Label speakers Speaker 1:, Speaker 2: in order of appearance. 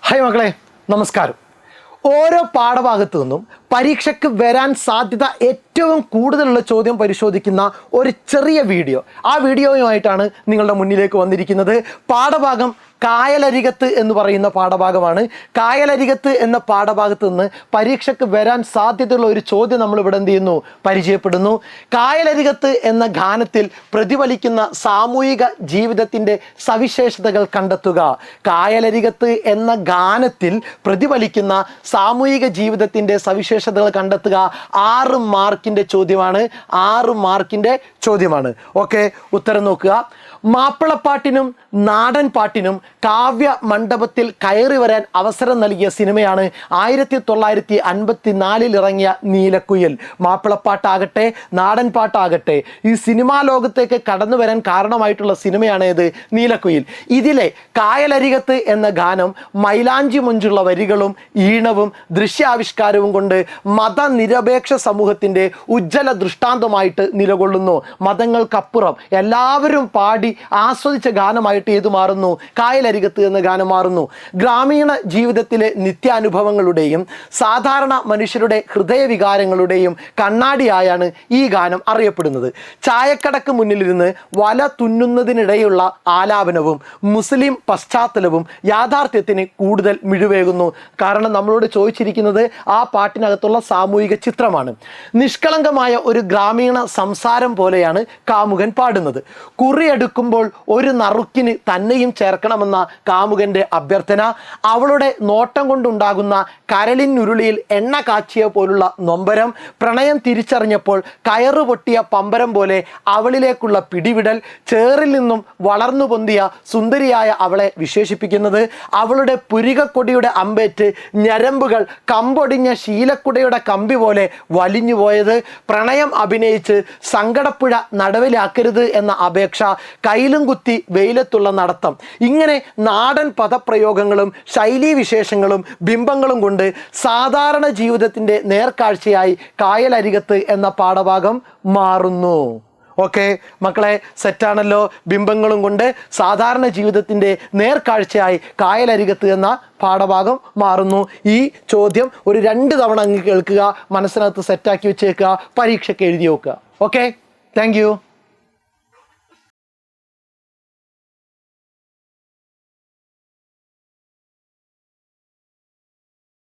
Speaker 1: Hi മക്കളെ, നമസ്കാരം. ഓരോ പാഠഭാഗത്തു നിന്നും പരീക്ഷയ്ക്ക് വരാൻ സാധ്യത ഏറ്റവും കൂടുതലുള്ള ചോദ്യം പരിശോധിക്കുന്ന ഒരു ചെറിയ വീഡിയോ, ആ വീഡിയോയുമായിട്ടാണ് നിങ്ങളുടെ മുന്നിലേക്ക് വന്നിരിക്കുന്നത്. പാഠഭാഗം കായലരികത്ത് എന്ന് പറയുന്ന പാഠഭാഗമാണ്. കായലരികത്ത് എന്ന പാഠഭാഗത്ത് നിന്ന് പരീക്ഷയ്ക്ക് വരാൻ സാധ്യതയുള്ള ഒരു ചോദ്യം നമ്മളിവിടെ എന്ത് ചെയ്യുന്നു, പരിചയപ്പെടുന്നു. കായലരികത്ത് എന്ന ഗാനത്തിൽ പ്രതിഫലിക്കുന്ന സാമൂഹിക ജീവിതത്തിൻ്റെ സവിശേഷതകൾ കണ്ടെത്തുക. കായലരികത്ത് എന്ന ഗാനത്തിൽ പ്രതിഫലിക്കുന്ന സാമൂഹിക ജീവിതത്തിൻ്റെ സവിശേഷതകൾ കണ്ടെത്തുക. 6 മാർക്കിൻ്റെ ചോദ്യമാണ്. 6 മാർക്കിൻ്റെ ചോദ്യമാണ്. ഓക്കെ, ഉത്തരം നോക്കുക. മാപ്പിളപ്പാട്ടിനും നാടൻ പാട്ടിനും കാവ്യ മണ്ഡപത്തിൽ കയറി വരാൻ അവസരം നൽകിയ സിനിമയാണ് 1954 ഇറങ്ങിയ നീലക്കുയിൽ. മാപ്പിളപ്പാട്ടാകട്ടെ നാടൻ പാട്ടാകട്ടെ ഈ സിനിമാ ലോകത്തേക്ക് കടന്നു വരാൻ കാരണമായിട്ടുള്ള സിനിമയാണ് ഇത്, നീലക്കുയിൽ. ഇതിലെ കായലരികത്ത് എന്ന ഗാനം മൈലാഞ്ചി മൊഞ്ചുള്ള വരികളും ഈണവും ദൃശ്യാവിഷ്കാരവും കൊണ്ട് മതനിരപേക്ഷ സമൂഹത്തിൻ്റെ ഉജ്ജ്വല ദൃഷ്ടാന്തമായിട്ട് നിലകൊള്ളുന്നു. മതങ്ങൾക്കപ്പുറം എല്ലാവരും പാടി ആസ്വദിച്ച ഗാനമായിട്ട് ഇത് മാറുന്നു. കായലരികത്ത് എന്ന ഗാനം മാറുന്നു. ഗ്രാമീണ ജീവിതത്തിലെ നിത്യാനുഭവങ്ങളുടെയും സാധാരണ മനുഷ്യരുടെ ഹൃദയവികാരങ്ങളുടെയും കണ്ണാടിയായാണ് ഈ ഗാനം അറിയപ്പെടുന്നത്. ചായക്കടക്ക് മുന്നിലിരുന്ന് വല തുന്നുന്നതിനിടെയുള്ള ആലാപനവും മുസ്ലിം പശ്ചാത്തലവും യാഥാർത്ഥ്യത്തിന് കൂടുതൽ മിഴിവേകുന്നു. കാരണം നമ്മളോട് ചോദിച്ചിരിക്കുന്നത് ആ പാട്ടിനകത്തുള്ള സാമൂഹിക ചിത്രമാണ്. നിഷ്കളങ്കമായ ഒരു ഗ്രാമീണ സംസാരം പോലെയാണ് കാമുകൻ പാടുന്നത്. കുറിയെടുക്കുമ്പോൾ ഒരു നറുക്കിന് തന്നെയും ചേർക്കണമെന്ന കാമുകന്റെ അഭ്യർത്ഥന, അവളുടെ നോട്ടം കൊണ്ടുണ്ടാകുന്ന കരളിനുരുളിയിൽ എണ്ണ കാച്ചിയ പോലുള്ള നൊമ്പരം, പ്രണയം തിരിച്ചറിഞ്ഞപ്പോൾ കയറു പൊട്ടിയ പമ്പരം പോലെ അവളിലേക്കുള്ള പിടിവിടൽ, ചേറിൽ നിന്നും വളർന്നു പൊന്തിയ സുന്ദരിയായ അവളെ വിശേഷിപ്പിക്കുന്നത്, അവളുടെ പുരികക്കൊടിയുടെ അമ്പേറ്റ് ഞരമ്പുകൾ കമ്പൊടിഞ്ഞ ശീലക്കുടയുടെ കമ്പി പോലെ വലിഞ്ഞുപോയത്, പ്രണയം അഭിനയിച്ച് സങ്കടപ്പുഴ നടവിലാക്കരുത് എന്ന അപേക്ഷ, കയ്യിലും കുത്തി വെയിലത്തുള്ള നടത്തം. ഇങ്ങനെ നാടൻ പദപ്രയോഗങ്ങളും ശൈലീവിശേഷങ്ങളും ബിംബങ്ങളും കൊണ്ട് സാധാരണ ജീവിതത്തിൻ്റെ നേർക്കാഴ്ചയായി കായലരികത്ത് എന്ന പാഠഭാഗം മാറുന്നു. ഓക്കെ മക്കളെ, സെറ്റാണല്ലോ. ബിംബങ്ങളും കൊണ്ട് സാധാരണ ജീവിതത്തിൻ്റെ നേർക്കാഴ്ചയായി കായലരികത്ത് എന്ന പാഠഭാഗം മാറുന്നു. ഈ ചോദ്യം ഒരു 2 തവണ അങ്ങ് കേൾക്കുക, മനസ്സിനകത്ത് സെറ്റാക്കി വെച്ചേക്കുക, പരീക്ഷയ്ക്ക് എഴുതി വെക്കുക. Okay, thank you.